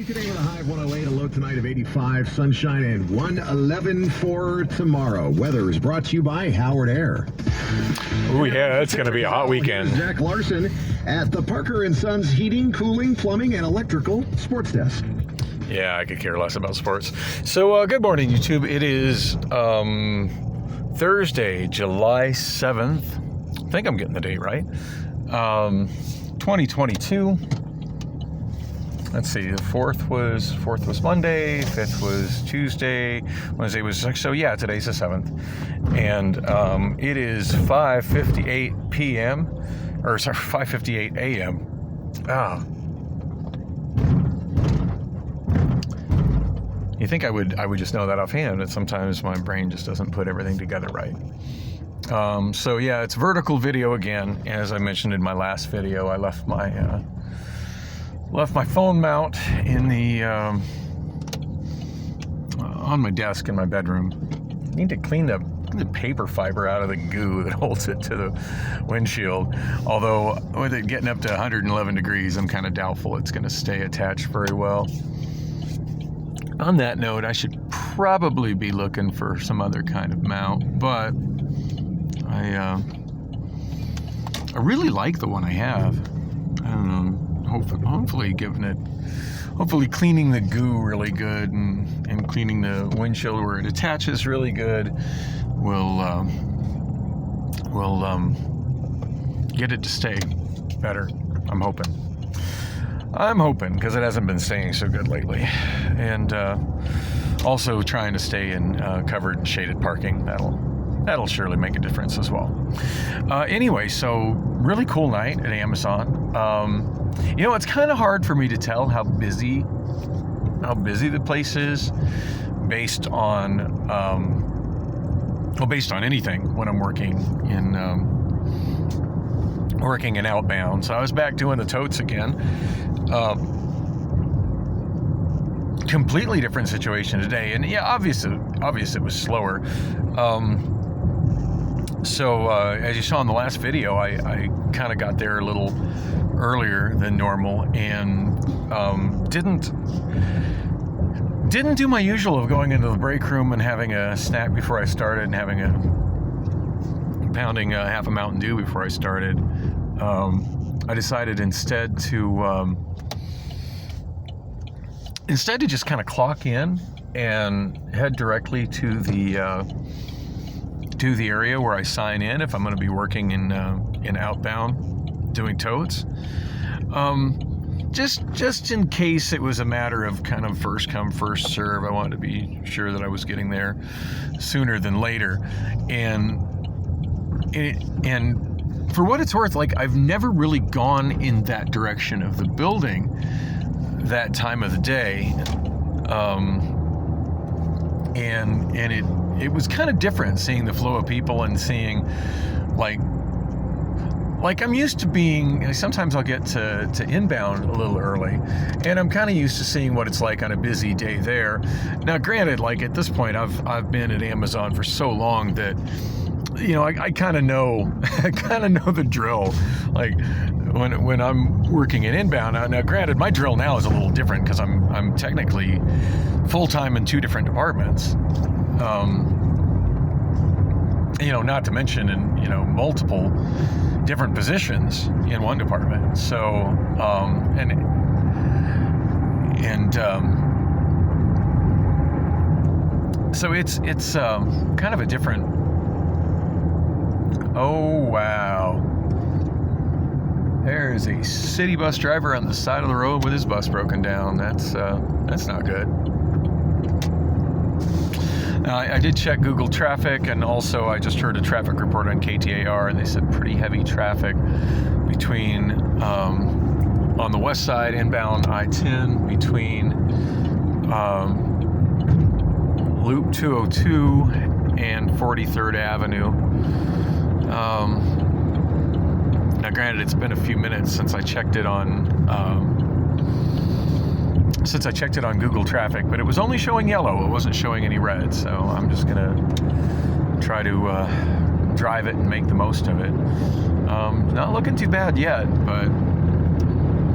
today with a high of 108, a low tonight of 85, sunshine, and 111 for tomorrow. Weather is brought to you by Howard Air. Oh yeah, it's going to be a hot weekend. Jack Larson at the Parker & Sons Heating, Cooling, Plumbing, and Electrical Sports Desk. Yeah, I could care less about sports. So, good morning, YouTube. It is Thursday, July 7th. I think I'm getting the date right. 2022. Let's see, the fourth was Monday, fifth was Tuesday, Wednesday was, so yeah, today's the 7th. And it is 5:58 p.m., or sorry, 5:58 a.m. You think I would just know that offhand, but sometimes my brain just doesn't put everything together right. So yeah, it's vertical video again. As I mentioned in my last video, I left my phone mount in the on my desk in my bedroom. I need to clean the paper fiber out of the goo that holds it to the windshield. Although with it getting up to 111 degrees, I'm kind of doubtful it's going to stay attached very well. On that note, I should probably be looking for some other kind of mount, but I really like the one I have. I don't know. Hopefully cleaning the goo really good and cleaning the windshield where it attaches really good will get it to stay better. I'm hoping because it hasn't been staying so good lately, and also trying to stay in covered and shaded parking. That'll surely make a difference as well. Anyway, so really cool night at Amazon. It's kind of hard for me to tell how busy the place is based on anything when I'm working in outbound. So I was back doing the totes again. Completely different situation today, and yeah, obvious it was slower. So as you saw in the last video, I kind of got there a little earlier than normal and didn't do my usual of going into the break room and having a snack before I started and pounding half a Mountain Dew before I started. I decided instead to just kind of clock in and head directly to the area where I sign in if I'm going to be working in outbound doing totes. Just in case it was a matter of kind of first come, first serve. I wanted to be sure that I was getting there sooner than later. And for what it's worth, like, I've never really gone in that direction of the building that time of the day. And it was kind of different seeing the flow of people and seeing like I'm used to being, sometimes I'll get to inbound a little early, and I'm kind of used to seeing what it's like on a busy day there. Now, granted, like at this point, I've been at Amazon for so long that, I kind of know, the drill. Like when I'm working in inbound, now granted, my drill now is a little different because I'm technically full-time in two different departments. Not to mention in, multiple different positions in one department. So, so it's kind of a different. Oh, wow. There's a city bus driver on the side of the road with his bus broken down. That's not good. I did check Google Traffic, and also I just heard a traffic report on KTAR, and they said pretty heavy traffic between, on the west side, inbound I-10, between Loop 202 and 43rd Avenue. Now granted, it's been a few minutes since I checked it on Google Traffic, but it was only showing yellow. It wasn't showing any red, so I'm just gonna try to drive it and make the most of it. Not looking too bad yet, but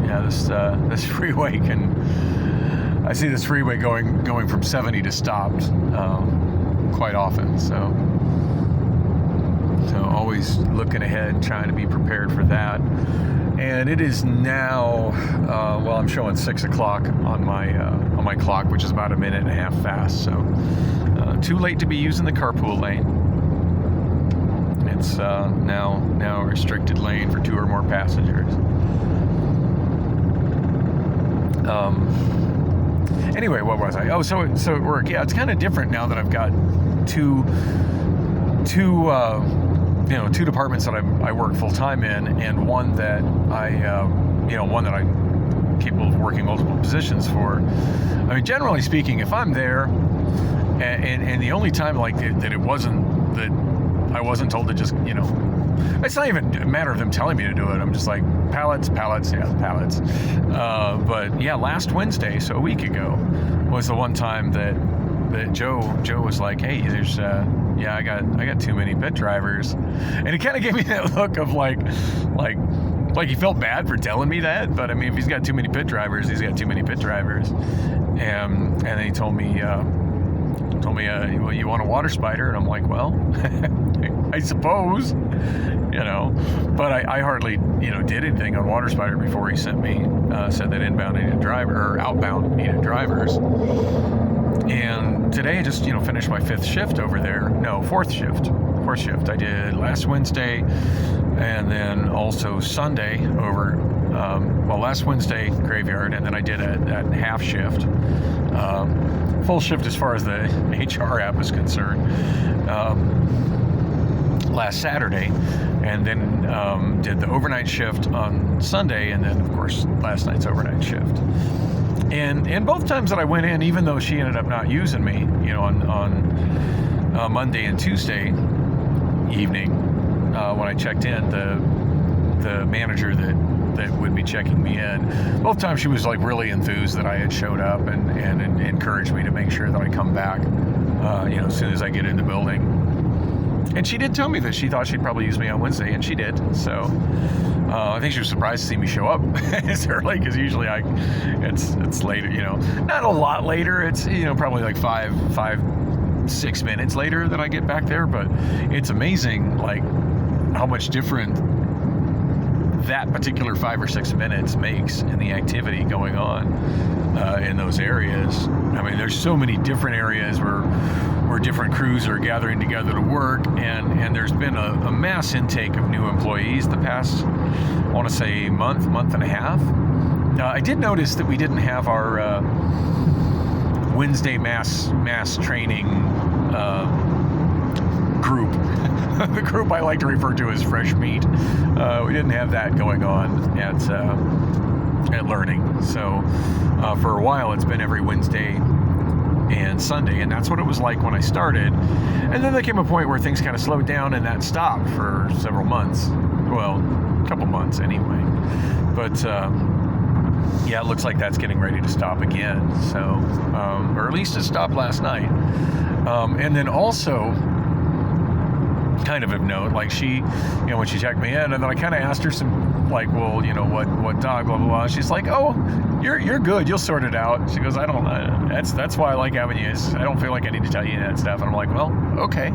yeah, this freeway can I see this freeway going from 70 to stopped quite often. So always looking ahead, trying to be prepared for that. And it is now, well, I'm showing 6 o'clock on my clock, which is about a minute and a half fast. So too late to be using the carpool lane. It's now a restricted lane for 2 or more passengers. Anyway, what was I? Oh, so at work, yeah, it's kind of different now that I've got two departments that I work full time in, and one that I'm capable of working multiple positions for. I mean, generally speaking, if I'm there, and the only time like that it wasn't that I wasn't told to just, it's not even a matter of them telling me to do it. I'm just like, pallets, yeah, pallets. But yeah, last Wednesday, so a week ago, was the one time that Joe was like, hey, there's I got too many pit drivers, and it kind of gave me that look of like he felt bad for telling me that. But I mean, if he's got too many pit drivers, he's got too many pit drivers. And then he told me, well, you want a water spider? And I'm like, well, I suppose, but I hardly, did anything on water spider before he said that inbound needed driver, or outbound needed drivers. And today I just, finished my fourth shift. I did last Wednesday, and then also Sunday over, last Wednesday graveyard, and then I did a half shift. Full shift as far as the HR app is concerned, last Saturday, and then did the overnight shift on Sunday, and then of course last night's overnight shift. And both times that I went in, even though she ended up not using me, on Monday and Tuesday evening, when I checked in, the manager that would be checking me in, both times she was like really enthused that I had showed up and encouraged me to make sure that I come back, as soon as I get in the building. And she did tell me that she thought she'd probably use me on Wednesday, and she did. So I think she was surprised to see me show up as early, because usually it's later, not a lot later. It's, probably like 5-6 minutes later that I get back there. But it's amazing, like, how much different that particular 5 or 6 minutes makes in the activity going on in those areas. I mean, there's so many different areas where different crews are gathering together to work, and there's been a mass intake of new employees the past, I want to say, month and a half. I did notice that we didn't have our Wednesday mass training group. The group I like to refer to as Fresh Meat. We didn't have that going on at Learning. So for a while, it's been every Wednesday and Sunday, and that's what it was like when I started. And then there came a point where things kind of slowed down, and that stopped for several months. Well, a couple months anyway. But yeah, it looks like that's getting ready to stop again. So, or at least it stopped last night. And then also, kind of note, like she, when she checked me in, and then I kind of asked her some, like, well, what dog, blah blah blah. She's like, oh, you're good, you'll sort it out. She goes, I don't know, that's why I like having you. I don't feel like I need to tell you that stuff. And I'm like, well, okay.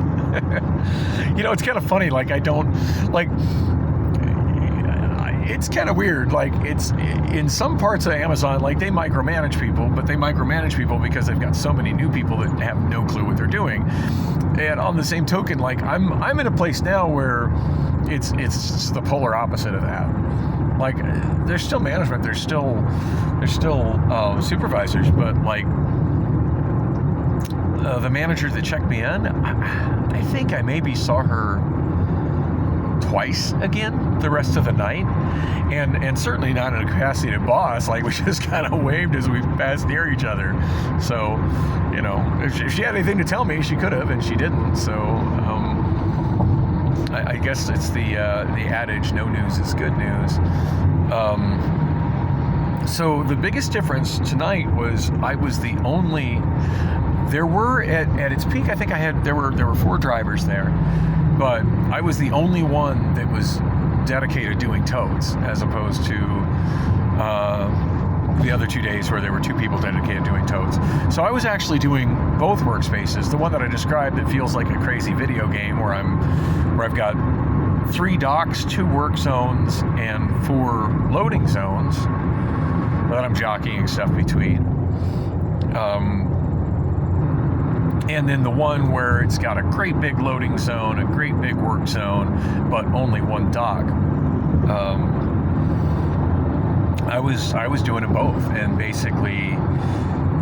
It's kind of funny, like, I don't, like, it's kind of weird. Like, it's in some parts of Amazon, like, they micromanage people, but they micromanage people because they've got so many new people that have no clue what they're doing. And on the same token, like, I'm in a place now where it's the polar opposite of that. Like, there's still management, there's still supervisors, but like, the manager that checked me in, I think I maybe saw her twice again the rest of the night, and certainly not in a capacity to boss. Like, we just kind of waved as we passed near each other. So, if she had anything to tell me, she could have, and she didn't. So I guess it's the adage, no news is good news. So the biggest difference tonight was I was the only. There were at its peak, I think there were 4 drivers there, but I was the only one that was dedicated doing totes, as opposed to the other 2 days where there were 2 people dedicated doing totes. codes. So I was actually doing both workspaces. The one that I described that feels like a crazy video game where I've got 3 docks, 2 work zones, and 4 loading zones that I'm jockeying stuff between. And then the one where it's got a great big loading zone, a great big work zone, but only 1 dock. I was doing them both and basically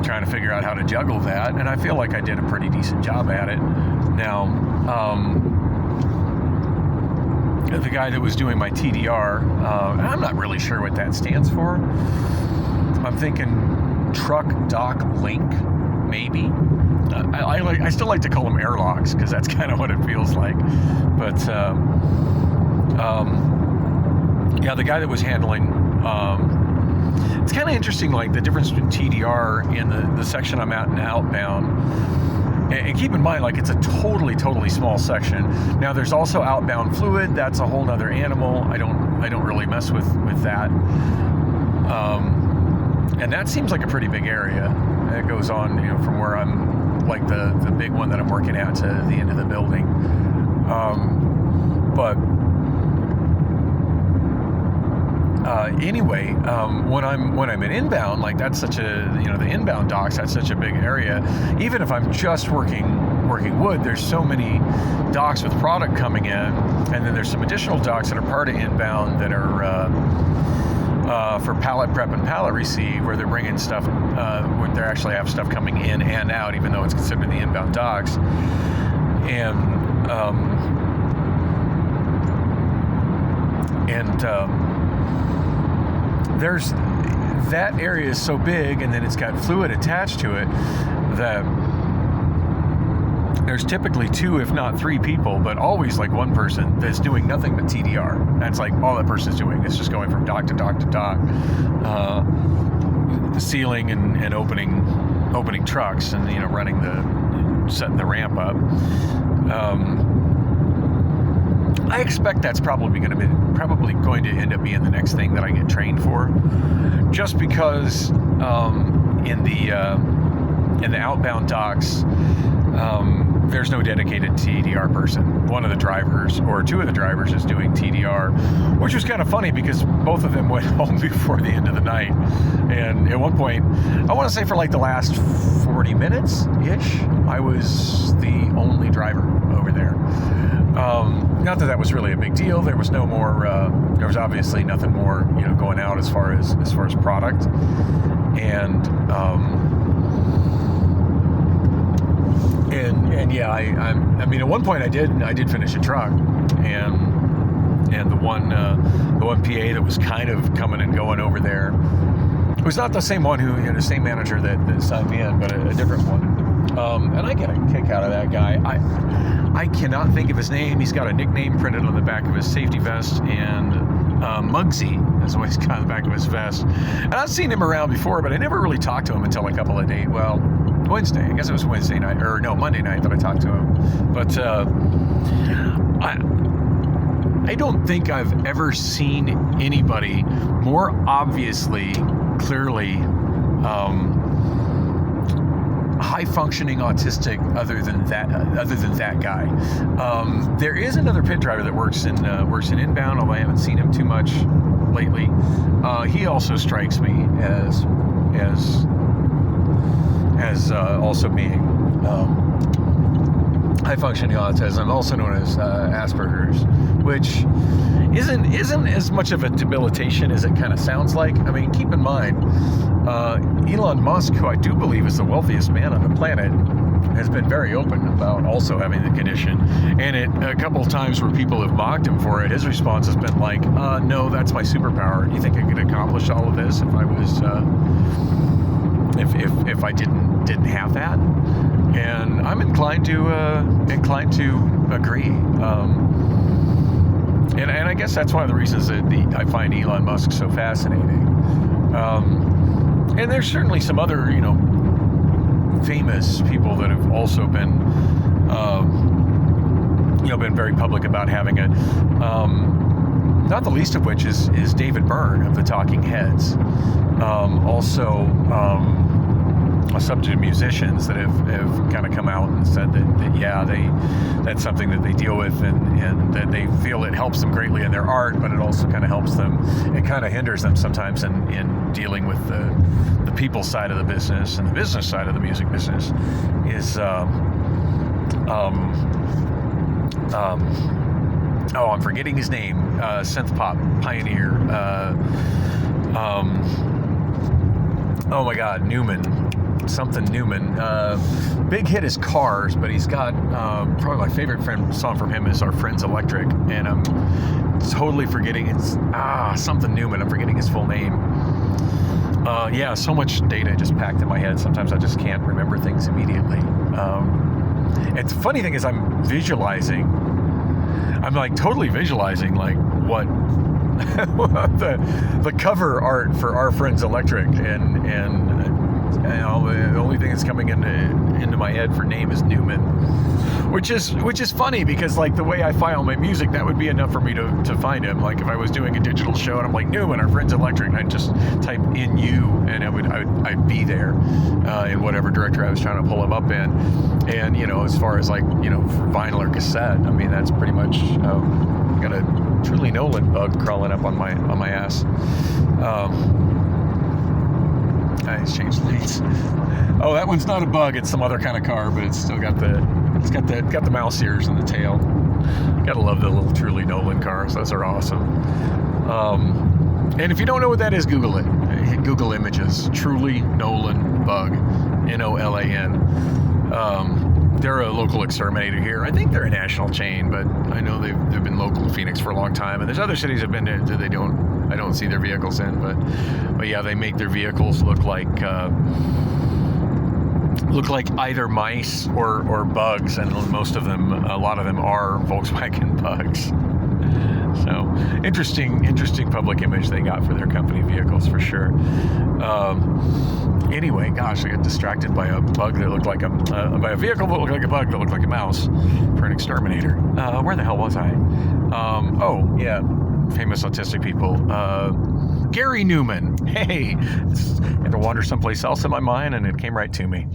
trying to figure out how to juggle that, and I feel like I did a pretty decent job at it. Now, the guy that was doing my TDR, I'm not really sure what that stands for. I'm thinking truck dock link, maybe. I still like to call them airlocks because that's kind of what it feels like. But yeah, the guy that was handling, it's kind of interesting, like the difference between TDR in the section I'm at and outbound. And keep in mind, like, it's a totally small section. Now there's also outbound fluid. That's a whole nother animal. I don't really mess with that. And that seems like a pretty big area. It goes on, from where I'm, like the big one that I'm working at to the end of the building. Anyway, when I'm in inbound, like that's such a, the inbound docks, that's such a big area. Even if I'm just working wood, there's so many docks with product coming in, and then there's some additional docks that are part of inbound that are for pallet prep and pallet receive, where they're bringing stuff, where they actually have stuff coming in and out, even though it's considered the inbound docks. There's that area is so big, and then it's got fluid attached to it, that there's typically 2, if not 3 people, but always like 1 person that's doing nothing but TDR. That's like all that person's doing. It's just going from dock to dock to dock, sealing and opening trucks, and setting the ramp up. I expect that's probably going to end up being the next thing that I get trained for, just because in the outbound docks, there's no dedicated TDR person. One of the drivers, or 2 of the drivers, is doing TDR, which was kind of funny because both of them went home before the end of the night. And at one point, I want to say for like the last 40 minutes-ish, I was the only driver over there. Not that was really a big deal. There was no more. There was obviously nothing more, going out as far as product. And yeah, I mean, at one point I did finish a truck, and the one PA that was kind of coming and going over there, it was not the same one the same manager that signed me in, but a different one. And I get a kick out of that guy. I cannot think of his name. He's got a nickname printed on the back of his safety vest, and Muggsy is what he's got on the back of his vest. And I've seen him around before, but I never really talked to him until a couple of days. Well, Wednesday. I guess it was Wednesday night, or no, Monday night that I talked to him. But I don't think I've ever seen anybody more obviously, clearly, high-functioning autistic other than that guy. There is another pit driver that works in inbound, although I haven't seen him too much lately. He also strikes me as also being high-functioning autism, also known as Asperger's, which isn't as much of a debilitation as it kind of sounds like. I mean, keep in mind, Elon Musk, who I do believe is the wealthiest man on the planet, has been very open about also having the condition. And a couple of times where people have mocked him for it, his response has been like, no, that's my superpower. Do you think I could accomplish all of this if I was, if I didn't have that? And I'm inclined to agree. And I guess that's one of the reasons that I find Elon Musk so fascinating. And there's certainly some other, famous people that have also been, been very public about having it. Not the least of which is David Byrne of the Talking Heads. Also, subject musicians that have kind of come out and said that yeah, that's something that they deal with, and that they feel it helps them greatly in their art, but it also kind of helps them, it kind of hinders them sometimes in dealing with the people side of the business, and the business side of the music business is I'm forgetting his name, synth pop pioneer, oh my God, Newman. Big hit is Cars, but he's got probably my favorite song from him is Our Friends Electric, and I'm totally forgetting something Newman. I'm forgetting his full name. Yeah, so much data just packed in my head. Sometimes I just can't remember things immediately. It's the funny thing is I'm like totally visualizing like what the cover art for Our Friends Electric, and you know, the only thing that's coming into my head for name is Newman, which is funny because like the way I file my music, that would be enough for me to find him. Like if I was doing a digital show and I'm like Newman, Our Friends Electric, and I'd just type in you, and I'd be there in whatever directory I was trying to pull him up in. And you know, as far as like, you know, for vinyl or cassette, I mean that's pretty much got a Truly Nolan bug crawling up on my ass. It's changed lanes. Oh, that one's not a bug. It's some other kind of car, but it's still got the mouse ears and the tail. Gotta love the little Truly Nolan cars. Those are awesome. And if you don't know what that is, Google it. Hit Google Images. Truly Nolan bug. Nolan. They're a local exterminator here. I think they're a national chain, but I know they've been local to Phoenix for a long time. And there's other cities I've been to that I don't see their vehicles in, but yeah, they make their vehicles look like either mice or bugs, and a lot of them are Volkswagen bugs. So interesting public image they got for their company vehicles for sure. Anyway, gosh, I got distracted by a bug that looked like by a vehicle that looked like a bug that looked like a mouse for an exterminator. Where the hell was I? Oh yeah, famous autistic people. Gary Newman. Hey, I had to wander someplace else in my mind, and it came right to me.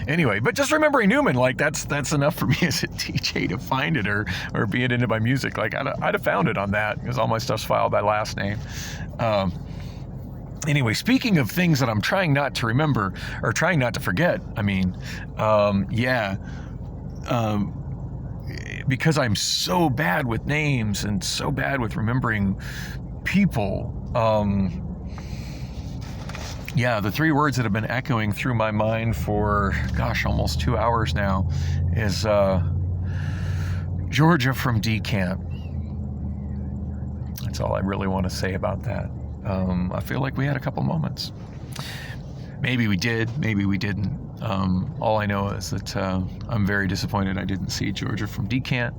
Anyway, but just remembering Newman, like that's enough for me as a DJ to find it or be it into my music. Like I'd have found it on that because all my stuff's filed by last name. Anyway, speaking of things that I'm trying not to remember or trying not to forget, I mean, because I'm so bad with names and so bad with remembering people. The three words that have been echoing through my mind for, almost 2 hours now is Georgia from Decant. That's all I really want to say about that. I feel like we had a couple moments. Maybe we did, maybe we didn't. All I know is that I'm very disappointed I didn't see Georgia from Decant.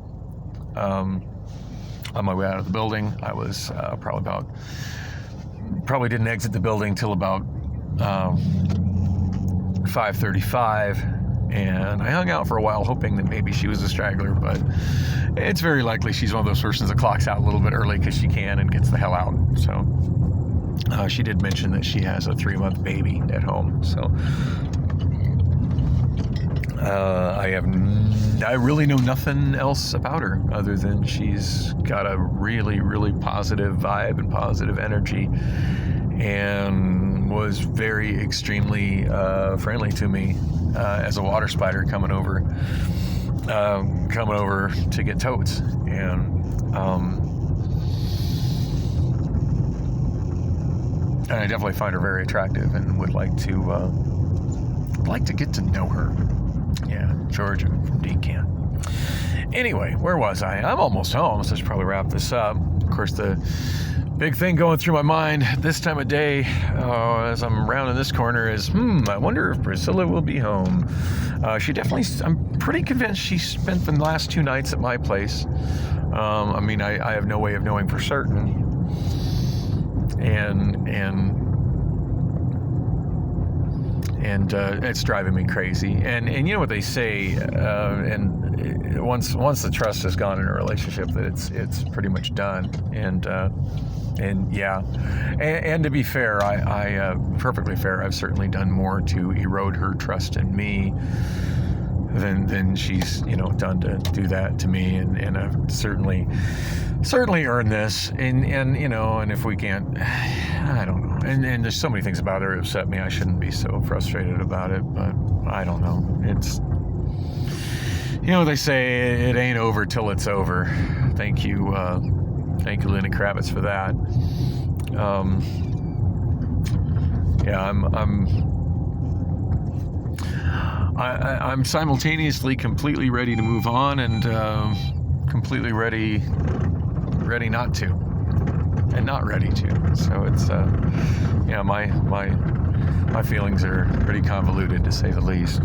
On my way out of the building, I was probably didn't exit the building till about 5:35, and I hung out for a while hoping that maybe she was a straggler, but it's very likely she's one of those persons that clocks out a little bit early because she can and gets the hell out. So she did mention that she has a 3-month baby at home, so I really know nothing else about her other than she's got a really, really positive vibe and positive energy, and was very extremely friendly to me as a water spider coming over to get totes, and I definitely find her very attractive and would like to get to know her. Yeah, Georgia from Decant. Anyway, where was I? I'm almost home, so I should probably wrap this up. Of course, the big thing going through my mind this time of day as I'm rounding this corner is, I wonder if Priscilla will be home. She definitely, I'm pretty convinced she spent the last 2 nights at my place. I mean, I have no way of knowing for certain. and it's driving me crazy. And you know what they say, and once the trust has gone in a relationship, that it's pretty much done. And yeah, and to be fair, I perfectly fair, I've certainly done more to erode her trust in me than she's done to do that to me, and I've certainly earned this, and if we can't, I don't know, and there's so many things about her that upset me. I shouldn't be so frustrated about it, but I don't know. It's, they say it ain't over till it's over. Thank you, Lenny Kravitz, for that. I'm simultaneously completely ready to move on and completely ready not to, and not ready to. So it's my feelings are pretty convoluted, to say the least.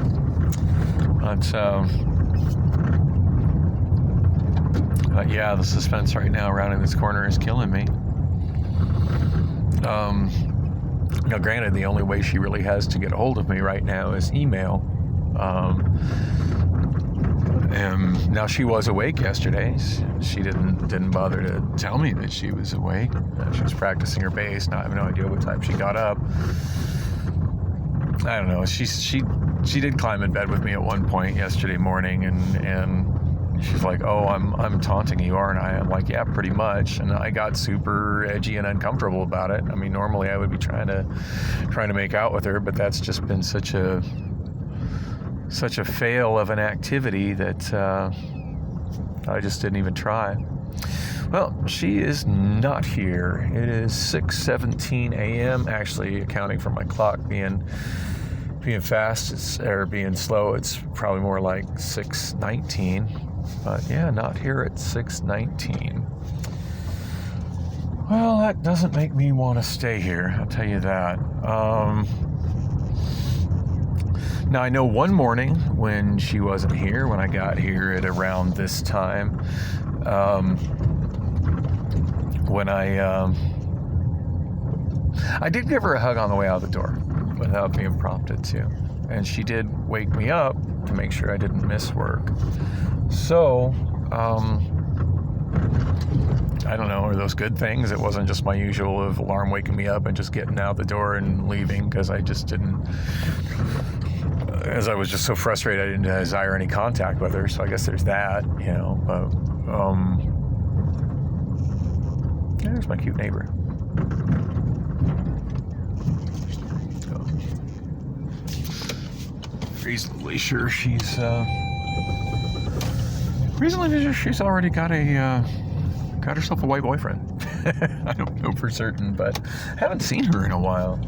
But yeah, the suspense right now around in this corner is killing me. Granted, the only way she really has to get a hold of me right now is email. And now, she was awake yesterday. She didn't bother to tell me that she was awake. She was practicing her bass. Now I have no idea what time she got up. I don't know. She did climb in bed with me at one point yesterday morning, and she's like, "Oh, I'm taunting you, aren't I?" I'm like, "Yeah, pretty much." And I got super edgy and uncomfortable about it. I mean, normally I would be trying to make out with her, but that's just been such a fail of an activity that I just didn't even try. Well, she is not here. It is 6:17 a.m. Actually, accounting for my clock being fast or being slow, it's probably more like 6:19. But yeah, not here at 6:19. Well, that doesn't make me want to stay here, I'll tell you that. Now, I know one morning when she wasn't here, when I got here at around this time, when I did give her a hug on the way out the door without being prompted to. And she did wake me up to make sure I didn't miss work. So, I don't know, are those good things? It wasn't just my usual of alarm waking me up and just getting out the door and leaving, because I just didn't, as I was just so frustrated, I didn't desire any contact with her. So I guess there's that, but, there's my cute neighbor. Reasonably sure she's already got herself a white boyfriend. I don't know for certain, but I haven't seen her in a while.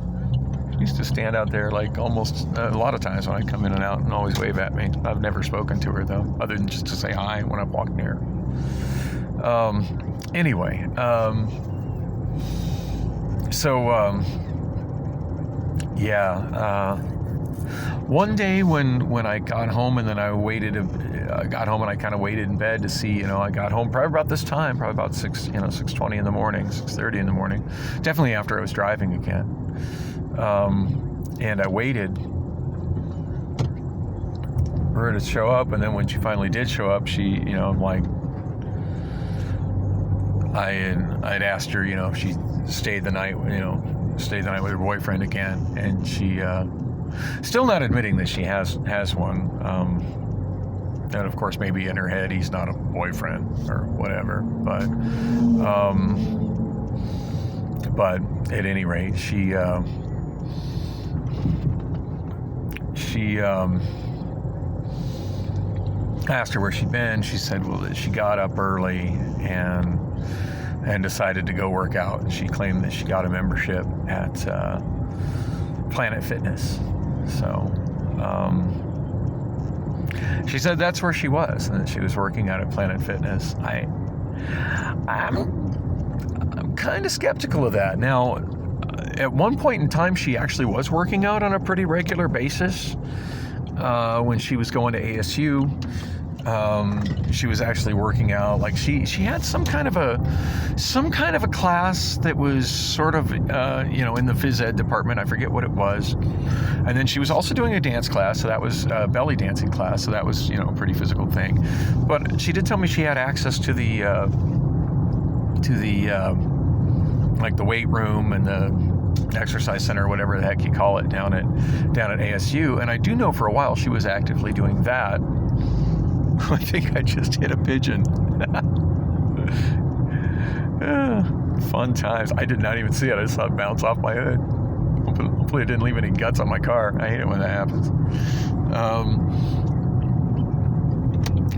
She used to stand out there like almost a lot of times when I come in and out, and always wave at me. I've never spoken to her though, other than just to say hi when I walk near. Anyway, one day when I got home, and then I got home and I kind of waited in bed to see, I got home probably about this time, probably about 6:20 in the morning, 6:30 in the morning, definitely after I was driving again. And I waited for her to show up, and then when she finally did show up, she, I'm like, I'd asked her, if she stayed the night with her boyfriend again, and she still not admitting that she has one. And of course, maybe in her head he's not a boyfriend or whatever. But at any rate, she asked her where she'd been. She said, well, that she got up early and decided to go work out. And she claimed that she got a membership at Planet Fitness. So she said that's where she was, and that she was working out at Planet Fitness. I'm kind of skeptical of that. Now, at one point in time, she actually was working out on a pretty regular basis when she was going to ASU. She was actually working out. Like she had some kind of a class that was sort of in the phys ed department. I forget what it was. And then she was also doing a dance class, so that was a belly dancing class. So that was a pretty physical thing. But she did tell me she had access to the like the weight room and the exercise center, whatever the heck you call it, down at ASU. And I do know for a while she was actively doing that. I think I just hit a pigeon. Fun times. I did not even see it. I just saw it bounce off my head. Hopefully it didn't leave any guts on my car. I hate it when that happens.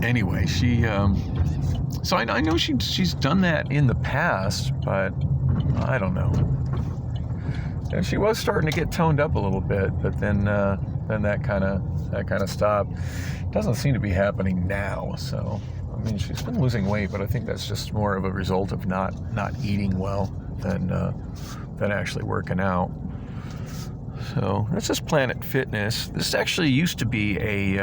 Anyway, she so I know she's done that in the past, but I don't know. And she was starting to get toned up a little bit, but then that kind of stopped. Doesn't seem to be happening now. So I mean, she's been losing weight, but I think that's just more of a result of not eating well than actually working out. So that's just Planet Fitness. This actually used to be a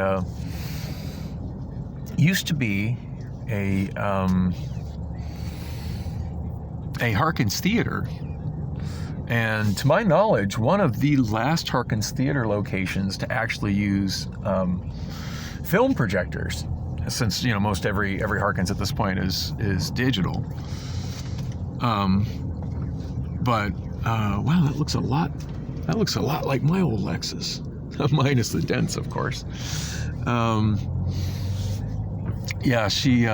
Harkins Theater. And to my knowledge, one of the last Harkins Theater locations to actually use film projectors, since most every Harkins at this point is digital. But wow, that looks a lot like my old Lexus, minus the dents, of course. Yeah, she.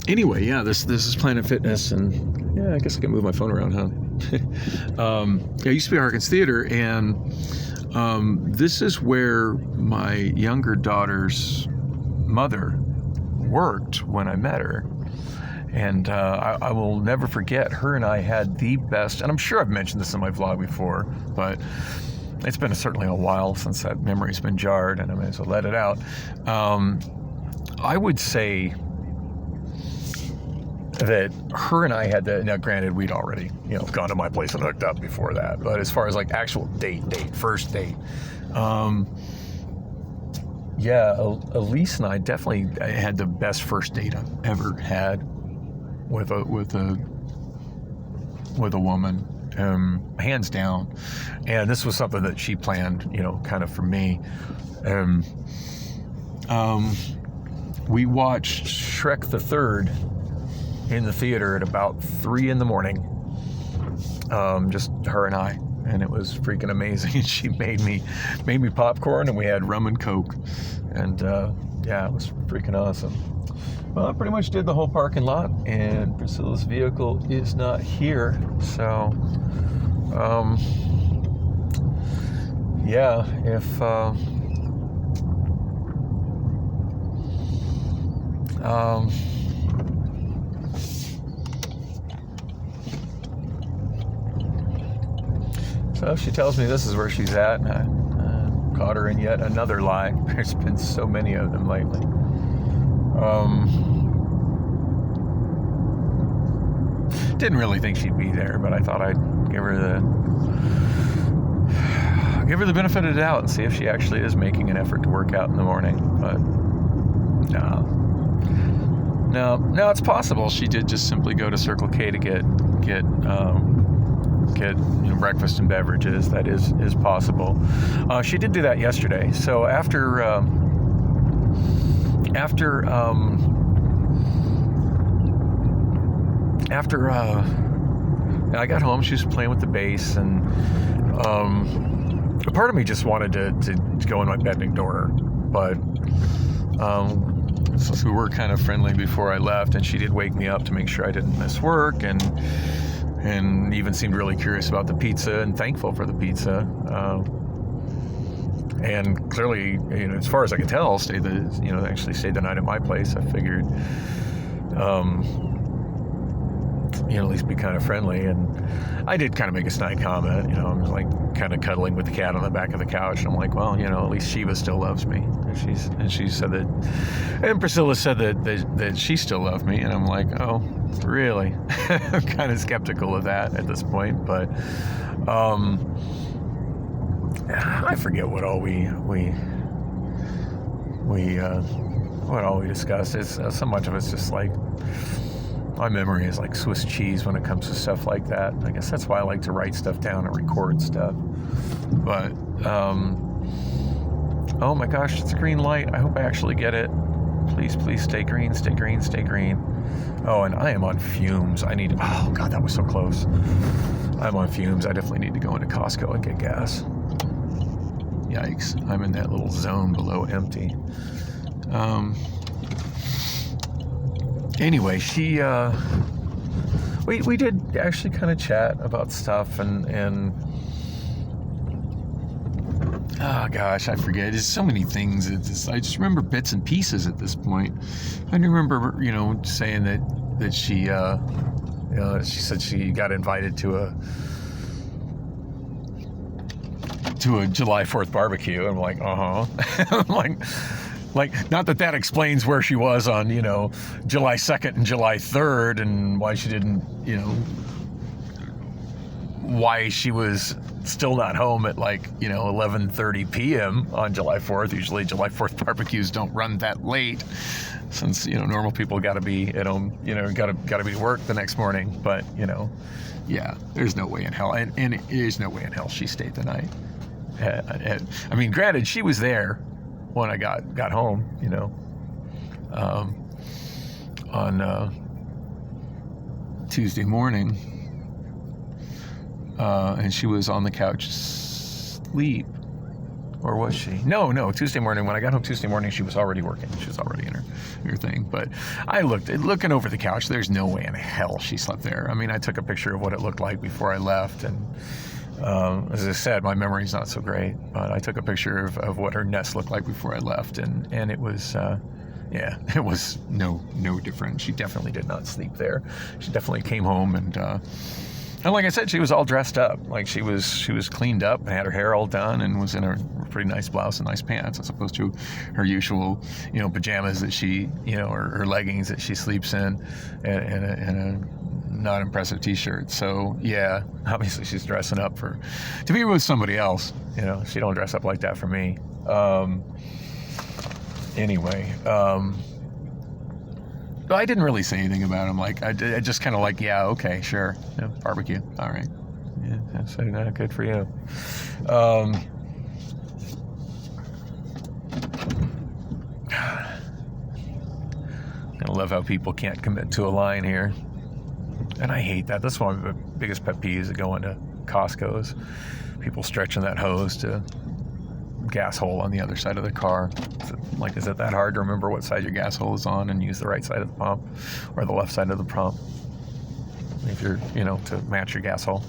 Anyway, yeah, this is Planet Fitness, and yeah, I guess I can move my phone around, huh? It used to be Harkins Theater, and this is where my younger daughter's mother worked when I met her. And I will never forget, her and I had the best, and I'm sure I've mentioned this in my vlog before, but it's been certainly a while since that memory's been jarred, and I may as well let it out. I would say that her and I had now granted, we'd already, gone to my place and hooked up before that, but as far as like actual first date, yeah, Elise and I definitely had the best first date I've ever had with a woman, hands down. And this was something that she planned, kind of for me. We watched Shrek the Third in the theater at about 3 a.m, just her and I, and it was freaking amazing. And she made me popcorn, and we had rum and Coke, and yeah, it was freaking awesome. Well, I pretty much did the whole parking lot, and Priscilla's vehicle is not here, so yeah, if so she tells me this is where she's at, and I caught her in yet another lie. There's been so many of them lately. Didn't really think she'd be there, but I thought I'd give her the benefit of the doubt and see if she actually is making an effort to work out in the morning. But no, it's possible she did just simply go to Circle K to get breakfast and beverages. That is possible. She did do that yesterday. So after I got home, she was playing with the bass, and a part of me just wanted to go in my bed and ignore her, but since we were kind of friendly before I left, and she did wake me up to make sure I didn't miss work, and even seemed really curious about the pizza and thankful for the pizza. And clearly, as far as I could tell, actually stayed the night at my place. I figured, at least be kind of friendly. And I did kind of make a snide comment. I was like kind of cuddling with the cat on the back of the couch. And I'm like, well, at least Shiva still loves me. And she said that, and Priscilla said that she still loved me. And I'm like, oh, really? I'm kind of skeptical of that at this point. But I forget what all we what all we discussed is so much of it's just like, my memory is like Swiss cheese when it comes to stuff like that. I guess that's why I like to write stuff down and record stuff. But, oh my gosh, it's a green light. I hope I actually get it. Please, please stay green, stay green, stay green. Oh, and I am on fumes. Oh God, that was so close. I'm on fumes. I definitely need to go into Costco and get gas. Yikes, I'm in that little zone below empty. Anyway, we did actually kind of chat about stuff and oh gosh, I forget. There's so many things. I just remember bits and pieces at this point. I remember, saying that she, she said she got invited to a July 4th barbecue. I'm like, I'm like, not that explains where she was on, July 2nd and July 3rd, and why she didn't, why she was still not home at 11:30 p.m. on July 4th. Usually July 4th barbecues don't run that late, since, normal people got to be at home, got to be to work the next morning. But, yeah, there's no way in hell, and there's no way in hell she stayed the night. I mean, granted, she was there when I got home, on Tuesday morning, and she was on the couch asleep, or was she? No, Tuesday morning. When I got home Tuesday morning, she was already working. She was already in her thing. But I looking over the couch, there's no way in hell she slept there. I mean, I took a picture of what it looked like before I left, and as I said, my memory's not so great, but I took a picture of what her nest looked like before I left, and it was, it was no different. She definitely did not sleep there. She definitely came home, and like I said, she was all dressed up. Like she was cleaned up and had her hair all done, and was in a pretty nice blouse and nice pants, as opposed to her usual, pajamas that she, or her leggings that she sleeps in, and a not impressive t-shirt. So yeah, obviously she's dressing up to be with somebody else. She don't dress up like that for me. Anyway, but I didn't really say anything about him. Like I just kind of like, yeah, okay, sure, barbecue, all right, yeah, that's good for you. I love how people can't commit to a line here. And I hate that. That's one of the biggest pet peeves that go into Costco's. People stretching that hose to gas hole on the other side of the car. Is it that hard to remember what side your gas hole is on and use the right side of the pump or the left side of the pump if you're, to match your gas hole?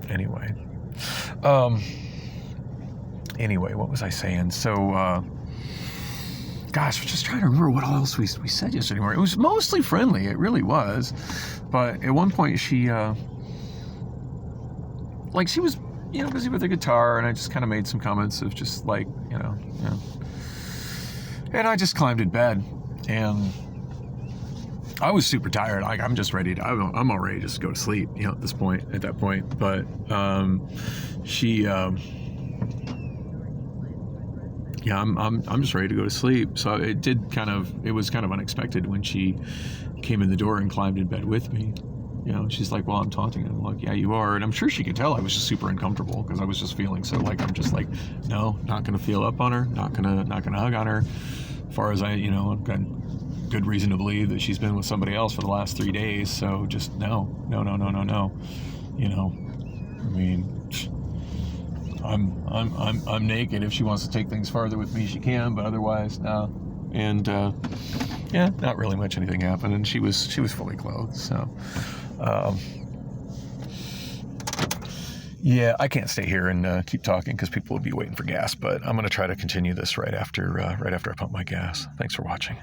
Anyway. Anyway, what was I saying? So, gosh, I'm just trying to remember what else we said yesterday morning. It was mostly friendly. It really was. But at one point she, she was, busy with the guitar, and I just kind of made some comments of just and I just climbed in bed, and I was super tired. I'm just ready to, I'm all ready to just go to sleep, at that point. But, she, yeah, I'm just ready to go to sleep. So it was kind of unexpected when she came in the door and climbed in bed with me. She's like, well, I'm taunting. And I'm like, yeah, you are. And I'm sure she could tell I was just super uncomfortable, because I was just feeling so I'm just like, no, not going to feel up on her, not going to hug on her. As far as I've got good reason to believe that she's been with somebody else for the last 3 days. So just no. I mean, I'm naked. If she wants to take things farther with me, she can, but otherwise, no. And yeah, not really much anything happened, and she was fully clothed. So yeah, I can't stay here and keep talking, because people will be waiting for gas. But I'm going to try to continue this right after I pump my gas. Thanks for watching.